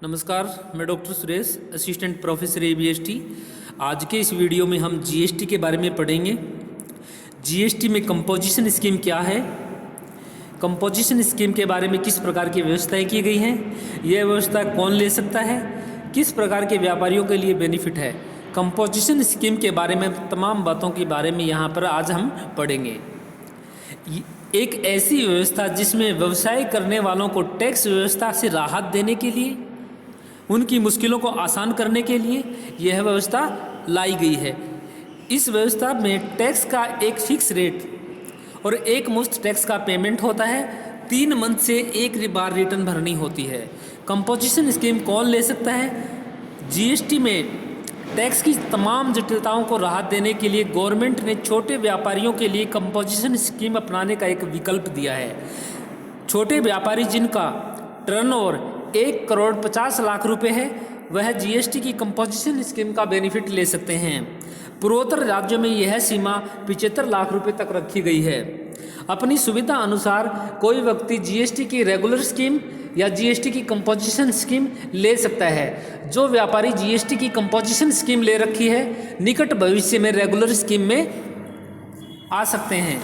नमस्कार, मैं doctor Suresh, assistant professor ABST। आज के इस वीडियो में हम GST के बारे में पढ़ेंगे। GST में कंपोजिशन स्कीम क्या है, कंपोजिशन स्कीम के बारे में किस प्रकार की व्यवस्थाएं की गई हैं, यह व्यवस्था कौन ले सकता है, किस प्रकार के व्यापारियों के लिए बेनिफिट है। कंपोजिशन स्कीम के बारे में तमाम बातों के बारे में यहाँ पर आज हम पढ़ेंगे। एक ऐसी व्यवस्था जिसमें व्यवसाय करने वालों को टैक्स व्यवस्था से राहत देने के लिए, उनकी मुश्किलों को आसान करने के लिए यह व्यवस्था लाई गई है। इस व्यवस्था में टैक्स का एक फिक्स रेट और एक मुश्त टैक्स का पेमेंट होता है। 3 मंथ से एक बार रिटर्न भरनी होती है। कंपोजिशन स्कीम कौन ले सकता है? GST में टैक्स की तमाम जटिलताओं को राहत देने के लिए गवर्नमेंट ने छोटे व्यापारियों के लिए कंपोजिशन स्कीम अपनाने का एक विकल्प दिया है। छोटे व्यापारी जिनका टर्नओवर 1,50,00,000 रुपये है, वह GST की कंपोजिशन स्कीम का बेनिफिट ले सकते हैं। पूर्वोत्तर राज्यों में यह सीमा 75 लाख रुपये तक रखी गई है। अपनी सुविधा अनुसार कोई व्यक्ति GST की रेगुलर स्कीम या GST की कंपोजिशन स्कीम ले सकता है। जो व्यापारी GST की कंपोजिशन स्कीम ले रखी है, निकट भविष्य में रेगुलर स्कीम में आ सकते हैं।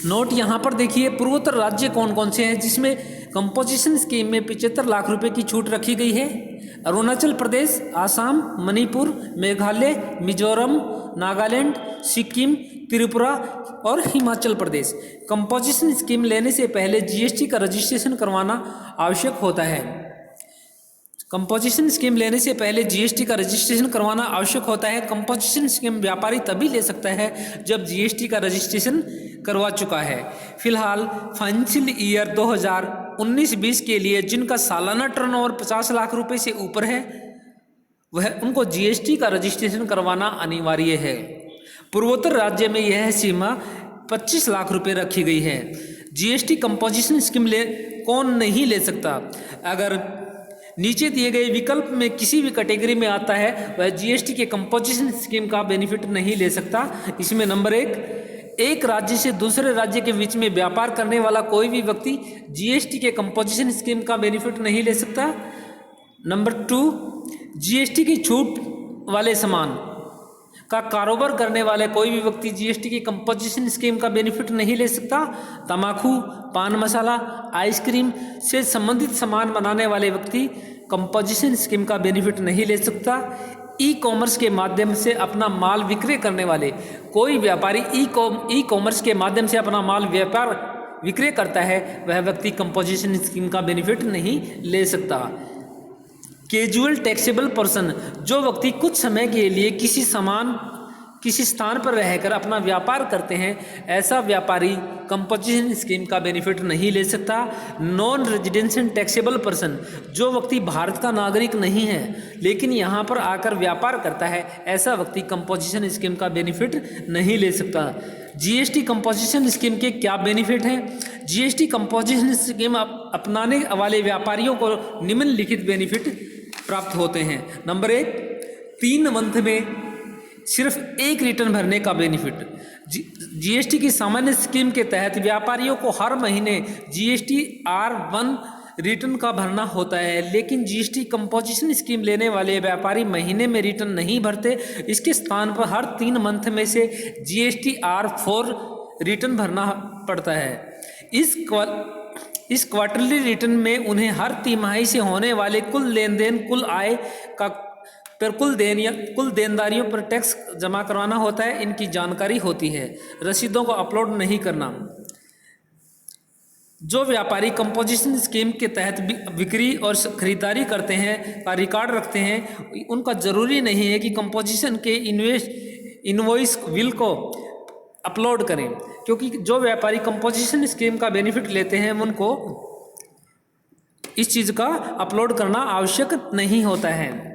नोट यहाँ पर देखिए, पूर्वोत्तर राज्य कौन कौन से हैं जिसमें कंपोजिशन स्कीम में 75 लाख रुपए की छूट रखी गई है? अरुणाचल प्रदेश, आसाम, मणिपुर, मेघालय, मिजोरम, नागालैंड, सिक्किम, त्रिपुरा और हिमाचल प्रदेश। कंपोजिशन स्कीम लेने से पहले GST का रजिस्ट्रेशन करवाना आवश्यक होता है। कंपोजिशन स्कीम लेने से पहले GST का रजिस्ट्रेशन करवाना आवश्यक होता है। कंपोजिशन स्कीम व्यापारी तभी ले सकता है जब GST का रजिस्ट्रेशन करवा चुका है। फिलहाल फाइनेंशियल ईयर 2019-20 के लिए जिनका सालाना टर्नओवर 50 लाख रुपए से ऊपर है, वह उनको GST का रजिस्ट्रेशन करवाना अनिवार्य है। पूर्वोत्तर राज्य में यह सीमा 25 लाख रुपए रखी गई है। GST कंपोजिशन स्कीम कौन नहीं ले सकता? अगर नीचे दिए गए विकल्प में किसी भी कैटेगरी में आता है, वह GST के कंपोजिशन स्कीम का बेनिफिट नहीं ले सकता। इसमें नंबर 1, एक राज्य से दूसरे राज्य के बीच में व्यापार करने वाला कोई भी व्यक्ति GST के कंपोजिशन स्कीम का बेनिफिट नहीं ले सकता। नंबर 2, GST की छूट वाले सामान का कारोबार करने वाले कोई भी व्यक्ति GST की कंपोजिशन स्कीम का बेनिफिट नहीं ले सकता। तंबाकू, पान मसाला, आइसक्रीम से संबंधित सामान बनाने वाले व्यक्ति कंपोजिशन स्कीम का बेनिफिट नहीं ले सकता। ई-कॉमर्स के माध्यम से अपना माल विक्रय करने वाले कोई व्यापारी ई-कॉमर्स के माध्यम से अपना माल विक्रय करता है, वह व्यक्ति कंपोजिशन स्कीम का बेनिफिट नहीं ले सकता। कैजुअल टैक्सेबल पर्सन, जो व्यक्ति कुछ समय के लिए किसी स्थान पर रहकर अपना व्यापार करते हैं, ऐसा व्यापारी कंपोजिशन स्कीम का बेनिफिट नहीं ले सकता। नॉन रेजिडेंशियल टैक्सेबल पर्सन, जो व्यक्ति भारत का नागरिक नहीं है लेकिन यहाँ पर आकर व्यापार करता है, ऐसा व्यक्ति कंपोजिशन स्कीम का बेनिफिट नहीं ले सकता। GST कंपोजिशन स्कीम के क्या बेनिफिट हैं? GST कंपोजिशन स्कीम अपनाने वाले व्यापारियों को निम्नलिखित बेनिफिट प्राप्त होते हैं। नंबर 1, 3 मंथ में सिर्फ एक रिटर्न भरने का बेनिफिट। GST की सामान्य स्कीम के तहत व्यापारियों को हर महीने GST R1 रिटर्न का भरना होता है, लेकिन GST कंपोजिशन स्कीम लेने वाले व्यापारी महीने में रिटर्न नहीं भरते। इसके स्थान पर हर 3 मंथ में से GST R4 रिटर्न भरना पड़ता है। इस क्वार्टरली रिटर्न में उन्हें हर तिमाही से होने वाले कुल लेन देन, कुल आय का पर कुल देनदारियों पर टैक्स जमा करवाना होता है। इनकी जानकारी होती है। रसीदों को अपलोड नहीं करना। जो व्यापारी कंपोजिशन स्कीम के तहत बिक्री और खरीदारी करते हैं का रिकॉर्ड रखते हैं, उनका जरूरी नहीं है कि कंपोजिशन के इनवॉइस बिल को अपलोड करें, क्योंकि जो व्यापारी कंपोजिशन स्कीम का बेनिफिट लेते हैं उनको इस चीज़ का अपलोड करना आवश्यक नहीं होता है।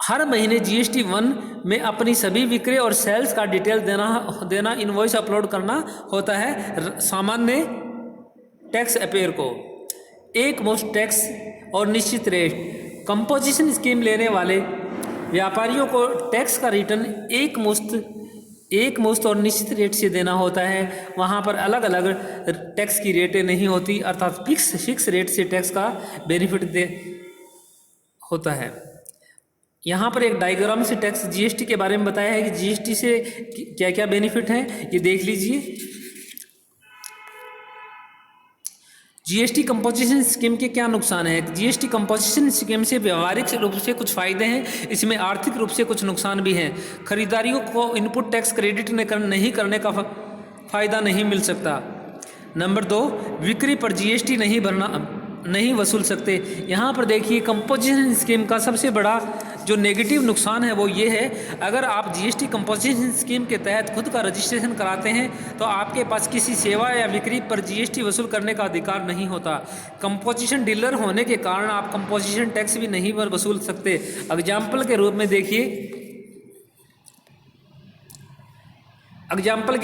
हर महीने GST 1 में अपनी सभी विक्रय और सेल्स का डिटेल देना इनवॉइस अपलोड करना होता है। सामान्य टैक्स अपेयर को एक मुश्त टैक्स और निश्चित रेट। कंपोजिशन स्कीम लेने वाले व्यापारियों को टैक्स का रिटर्न एक मुश्त एक मुश्त और निश्चित रेट से देना होता है। वहाँ पर अलग अलग टैक्स की रेटें नहीं होती, अर्थात फिक्स रेट से टैक्स का बेनिफिट दे होता है। यहाँ पर एक डायग्राम से टैक्स जीएसटी के बारे में बताया है कि जीएसटी से क्या क्या बेनिफिट है, ये देख लीजिए। जीएसटी कंपोजिशन स्कीम के क्या नुकसान है। जीएसटी कंपोजिशन स्कीम से व्यवहारिक रूप से कुछ फायदे हैं, इसमें आर्थिक रूप से कुछ नुकसान भी हैं। खरीदारियों को इनपुट टैक्स क्रेडिट नहीं करने का फायदा नहीं मिल सकता। नंबर 2, बिक्री पर जीएसटी नहीं वसूल सकते। यहाँ पर देखिए कंपोजिशन स्कीम का सबसे बड़ा जो नेगेटिव नुकसान है वो ये है, अगर आप जीएसटी कंपोजिशन स्कीम के तहत खुद का रजिस्ट्रेशन कराते हैं तो आपके पास किसी सेवा या बिक्री पर जीएसटी वसूल करने का अधिकार नहीं होता। कंपोजिशन डीलर होने के कारण आप कंपोजिशन टैक्स भी नहीं वसूल सकते। एग्जाम्पल के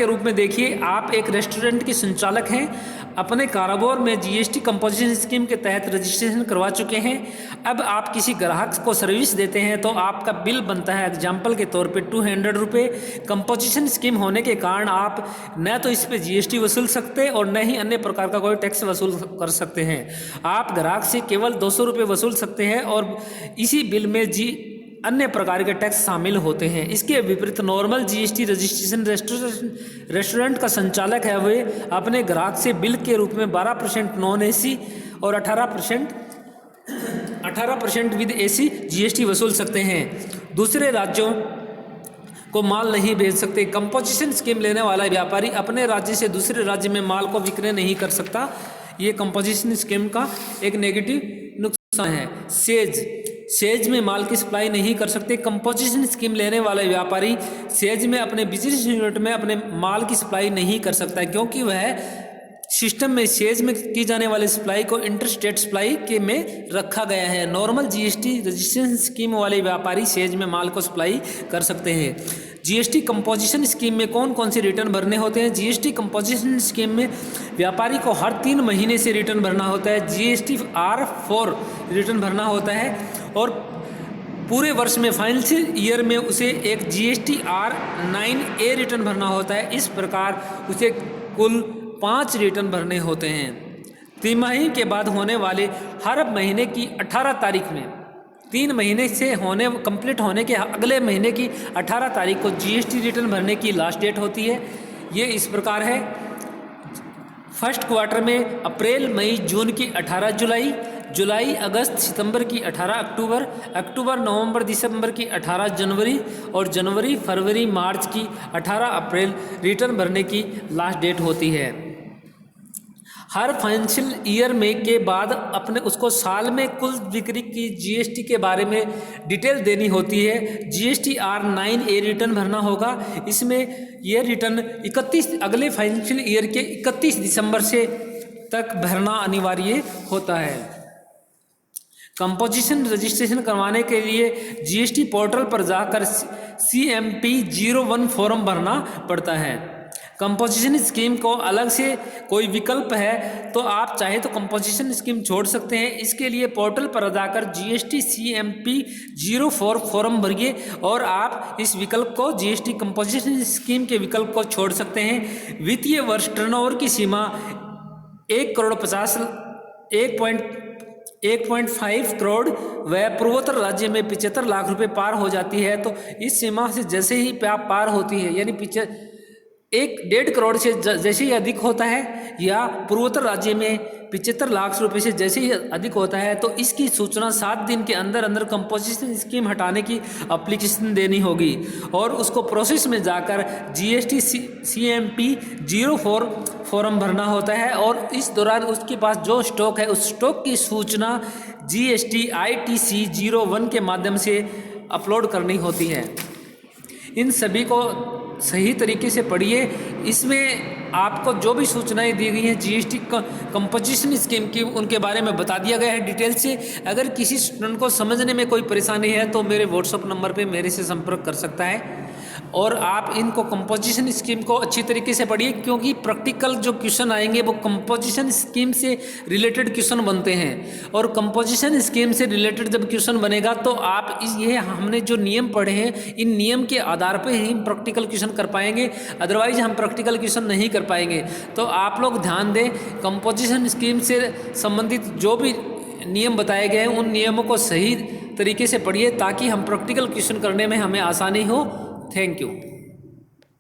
रूप में देखिए, आप एक रेस्टोरेंट के संचालक हैं, अपने कारोबार में जीएसटी कंपोजिशन स्कीम के तहत रजिस्ट्रेशन करवा चुके हैं। अब आप किसी ग्राहक को सर्विस देते हैं तो आपका बिल बनता है एग्जाम्पल के तौर पे 200 रुपये। कंपोजिशन स्कीम होने के कारण आप न तो इस पर जीएसटी वसूल सकते और न ही अन्य प्रकार का कोई टैक्स वसूल कर सकते हैं। आप ग्राहक से केवल 200 रुपये वसूल सकते हैं और इसी बिल में अन्य प्रकार के टैक्स शामिल होते हैं। इसके विपरीत नॉर्मल जीएसटी रजिस्ट्रेशन रेस्टोरेंट का संचालक है, वे अपने ग्राहक से बिल के रूप में 12% नॉन एसी और 18% विद एसी जीएसटी वसूल सकते हैं। दूसरे राज्यों को माल नहीं भेज सकते। कंपोजिशन स्कीम लेने वाला व्यापारी अपने राज्य से दूसरे राज्य में माल को विक्रय नहीं कर सकता। ये कंपोजिशन स्कीम का एक नेगेटिव नुकसान है। सेज में माल की सप्लाई नहीं कर सकते। कंपोजिशन स्कीम लेने वाला व्यापारी सेज में अपने बिजनेस यूनिट में अपने माल की सप्लाई नहीं कर सकता, क्योंकि वह सिस्टम में सेज में की जाने वाली सप्लाई को इंटरस्टेट सप्लाई के में रखा गया है। नॉर्मल जीएसटी रजिस्ट्रेशन स्कीम वाले व्यापारी सेज में माल को सप्लाई कर सकते हैं। जीएसटी कंपोजिशन स्कीम में कौन कौन से रिटर्न भरने होते हैं। जीएसटी कंपोजिशन स्कीम में व्यापारी को हर 3 महीने से रिटर्न भरना होता है। GST-R4 रिटर्न भरना होता है और पूरे वर्ष में फाइनेंशियल ईयर में उसे एक GST-R9A रिटर्न भरना होता है। इस प्रकार उसे कुल 5 रिटर्न भरने होते हैं। तिमाही के बाद होने वाले हर महीने की 18 तारीख में 3 महीने से कंप्लीट होने के अगले महीने की 18 तारीख को जीएसटी रिटर्न भरने की लास्ट डेट होती है। ये इस प्रकार है। फर्स्ट क्वार्टर में अप्रैल, मई, जून की 18 जुलाई, अगस्त, सितंबर की 18 अक्टूबर, नवंबर, दिसंबर की 18 जनवरी और जनवरी, फरवरी, मार्च की 18 अप्रैल रिटर्न भरने की लास्ट डेट होती है। हर फाइनेंशियल ईयर में के बाद अपने उसको साल में कुल बिक्री की जीएसटी के बारे में डिटेल देनी होती है। GST-R9A रिटर्न भरना होगा। इसमें यह रिटर्न अगले फाइनेंशियल ईयर के 31 दिसंबर से तक भरना अनिवार्य होता है। कंपोजिशन रजिस्ट्रेशन करवाने के लिए जीएसटी पोर्टल पर जाकर CMP-01 फॉर्म भरना पड़ता है। कंपोजिशन स्कीम को अलग से कोई विकल्प है तो आप चाहे तो कंपोजिशन स्कीम छोड़ सकते हैं। इसके लिए पोर्टल पर जाकर GST CMP-04 फॉर्म भरिए और आप इस विकल्प को GST कंपोजिशन स्कीम के विकल्प को छोड़ सकते हैं। वित्तीय वर्ष टर्नओवर की सीमा 1.5 करोड़ व पूर्वोत्तर राज्य में 75 लाख रुपए पार हो जाती है तो इस सीमा से जैसे ही पार होती है, यानी 1.5 करोड़ से जैसे ही अधिक होता है या पूर्वोत्तर राज्य में 75 लाख रुपए से जैसे ही अधिक होता है तो इसकी सूचना 7 दिन के अंदर कंपोजिशन स्कीम हटाने की एप्लीकेशन देनी होगी और उसको प्रोसेस में जाकर GST CMP-04 फॉर्म भरना होता है और इस दौरान उसके पास जो स्टॉक है उस स्टॉक की सूचना GST ITC-01 के माध्यम से अपलोड करनी होती है। इन सभी को सही तरीके से पढ़िए। इसमें आपको जो भी सूचनाएं दी गई हैं जीएसटी कंपोजिशन स्कीम की उनके बारे में बता दिया गया है डिटेल से। अगर किसी स्टूडेंट को समझने में कोई परेशानी है तो मेरे व्हाट्सएप नंबर पे मेरे से संपर्क कर सकता है। और आप इनको कंपोजिशन स्कीम को अच्छी तरीके से पढ़िए, क्योंकि प्रैक्टिकल जो क्वेश्चन आएंगे वो कंपोजिशन स्कीम से रिलेटेड क्वेश्चन बनते हैं। और कंपोजिशन स्कीम से रिलेटेड जब क्वेश्चन बनेगा तो आप ये हमने जो नियम पढ़े हैं इन नियम के आधार पर ही हम प्रैक्टिकल क्वेश्चन कर पाएंगे, अदरवाइज हम प्रैक्टिकल क्वेश्चन नहीं कर पाएंगे। तो आप लोग ध्यान दें, कंपोजिशन स्कीम से संबंधित जो भी नियम बताए गए हैं उन नियमों को सही तरीके से पढ़िए ताकि हम प्रैक्टिकल क्वेश्चन करने में हमें आसानी हो। Thank you.